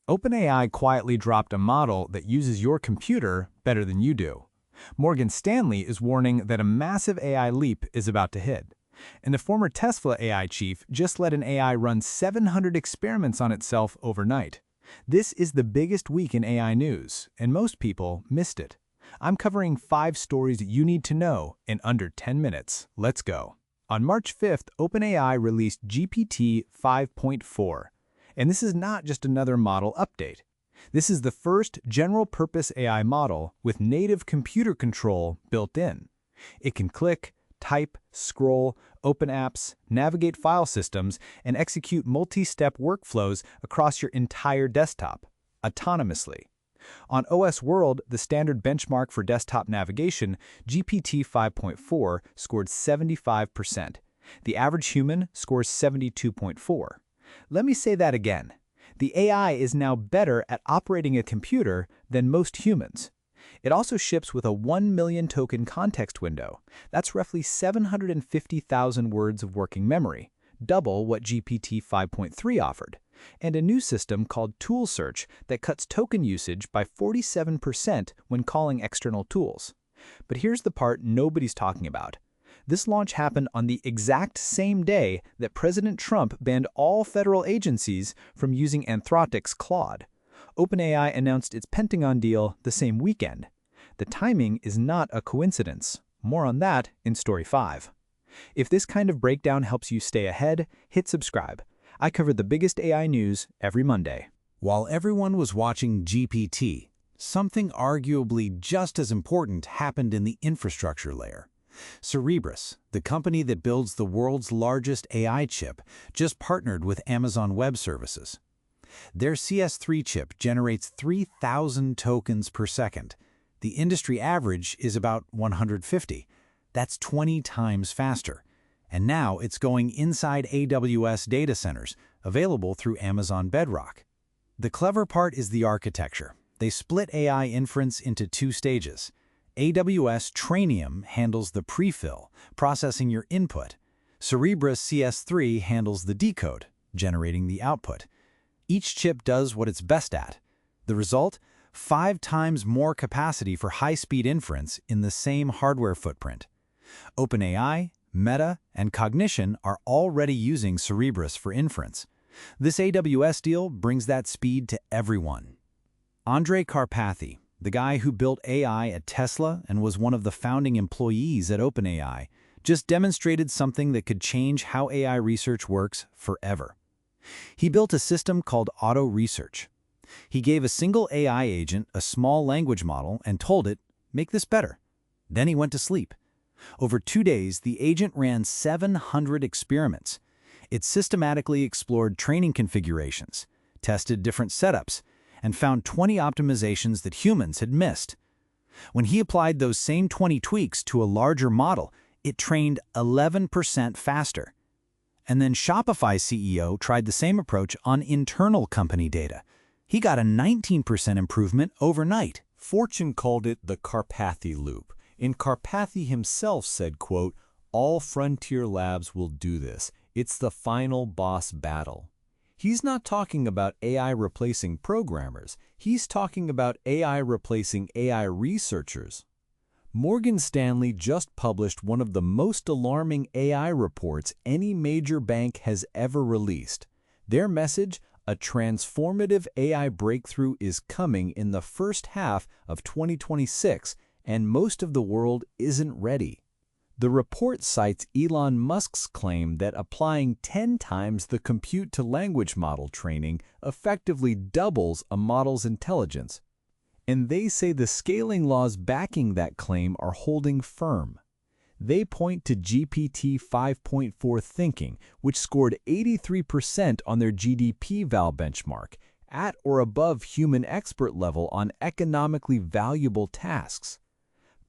OpenAI quietly dropped a model that uses your computer better than you do. Morgan Stanley is warning that a massive AI leap is about to hit. And the former Tesla AI chief just let an AI run 700 experiments on itself overnight. This is the biggest week in AI news, and most people missed it. I'm covering 5 stories you need to know in under 10 minutes. Let's go. On March 5th, OpenAI released GPT-5.4. And this is not just another model update. This is the first general-purpose AI model with native computer control built in. It can click, type, scroll, open apps, navigate file systems, and execute multi-step workflows across your entire desktop, autonomously. On OS World, the standard benchmark for desktop navigation, GPT-5.4 scored 75%. The average human scores 72.4. Let me say that again. The AI is now better at operating a computer than most humans. It also ships with a 1 million token context window. That's roughly 750,000 words of working memory, double what GPT 5.3 offered, and a new system called Tool Search that cuts token usage by 47% when calling external tools. But here's the part nobody's talking about. This launch happened on the exact same day that President Trump banned all federal agencies from using Anthropic's Claude. OpenAI announced its Pentagon deal the same weekend. The timing is not a coincidence. More on that in Story 5. If this kind of breakdown helps you stay ahead, hit subscribe. I cover the biggest AI news every Monday. While everyone was watching GPT, something arguably just as important happened in the infrastructure layer. Cerebras, the company that builds the world's largest AI chip, just partnered with Amazon Web Services. Their CS3 chip generates 3,000 tokens per second. The industry average is about 150. That's 20 times faster. And now it's going inside AWS data centers, available through Amazon Bedrock. The clever part is the architecture. They split AI inference into 2 stages. AWS Trainium handles the prefill, processing your input. Cerebras CS3 handles the decode, generating the output. Each chip does what it's best at. The result? 5 times more capacity for high-speed inference in the same hardware footprint. OpenAI, Meta, and Cognition are already using Cerebras for inference. This AWS deal brings that speed to everyone. Karpathy, the guy who built AI at Tesla and was one of the founding employees at OpenAI, just demonstrated something that could change how AI research works forever. He built a system called Auto Research. He gave a single AI agent a small language model and told it, "Make this better." Then he went to sleep. Over 2 days, the agent ran 700 experiments. It systematically explored training configurations, tested different setups, and found 20 optimizations that humans had missed. When he applied those same 20 tweaks to a larger model, it trained 11% faster. And then Shopify CEO tried the same approach on internal company data. He got a 19% improvement overnight. Fortune called it the Karpathy loop. And Karpathy himself said, quote, "All frontier labs will do this. It's the final boss battle." He's not talking about AI replacing programmers. He's talking about AI replacing AI researchers. Morgan Stanley just published one of the most alarming AI reports any major bank has ever released. Their message, a transformative AI breakthrough is coming in the first half of 2026, and most of the world isn't ready. The report cites Elon Musk's claim that applying 10 times the compute-to-language model training effectively doubles a model's intelligence. And they say the scaling laws backing that claim are holding firm. They point to GPT 5.4 thinking, which scored 83% on their GDP val benchmark, at or above human expert level on economically valuable tasks.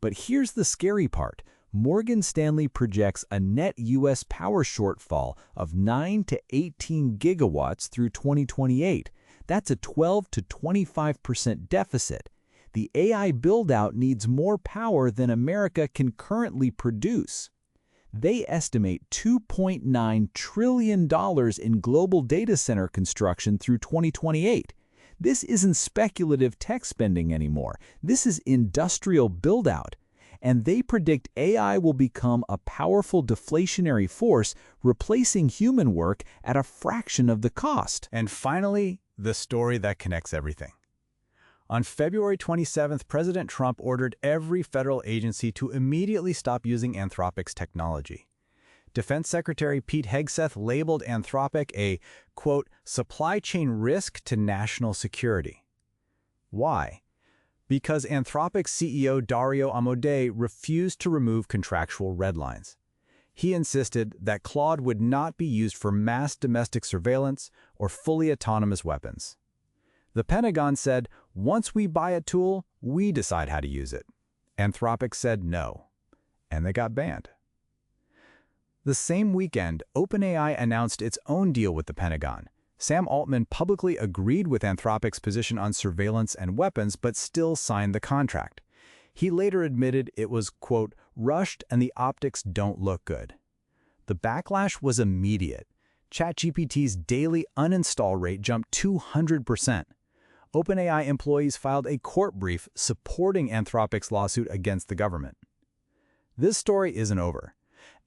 But here's the scary part. Morgan Stanley projects a net U.S. power shortfall of 9 to 18 gigawatts through 2028. That's a 12 to 25% deficit. The AI buildout needs more power than America can currently produce. They estimate $2.9 trillion in global data center construction through 2028. This isn't speculative tech spending anymore. This is industrial buildout. And they predict AI will become a powerful deflationary force, replacing human work at a fraction of the cost. And finally, the story that connects everything. On February 27th, President Trump ordered every federal agency to immediately stop using Anthropic's technology. Defense Secretary Pete Hegseth labeled Anthropic a, quote, supply chain risk to national security. Why? Because Anthropic's CEO Dario Amodei refused to remove contractual red lines. He insisted that Claude would not be used for mass domestic surveillance or fully autonomous weapons. The Pentagon said, once we buy a tool, we decide how to use it. Anthropic said no, and they got banned. The same weekend, OpenAI announced its own deal with the Pentagon. Sam Altman publicly agreed with Anthropic's position on surveillance and weapons, but still signed the contract. He later admitted it was, quote, rushed and the optics don't look good. The backlash was immediate. ChatGPT's daily uninstall rate jumped 200%. OpenAI employees filed a court brief supporting Anthropic's lawsuit against the government. This story isn't over.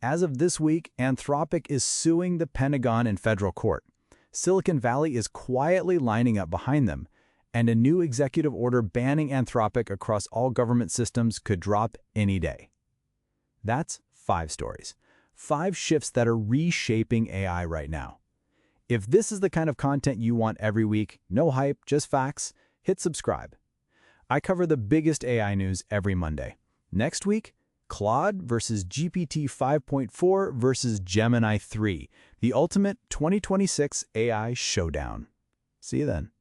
As of this week, Anthropic is suing the Pentagon in federal court. Silicon Valley is quietly lining up behind them, and a new executive order banning Anthropic across all government systems could drop any day. That's 5 stories. 5 shifts that are reshaping AI right now. If this is the kind of content you want every week, no hype, just facts, hit subscribe. I cover the biggest AI news every Monday. Next week, Claude versus GPT-5.4 versus Gemini 3, the ultimate 2026 AI showdown. See you then.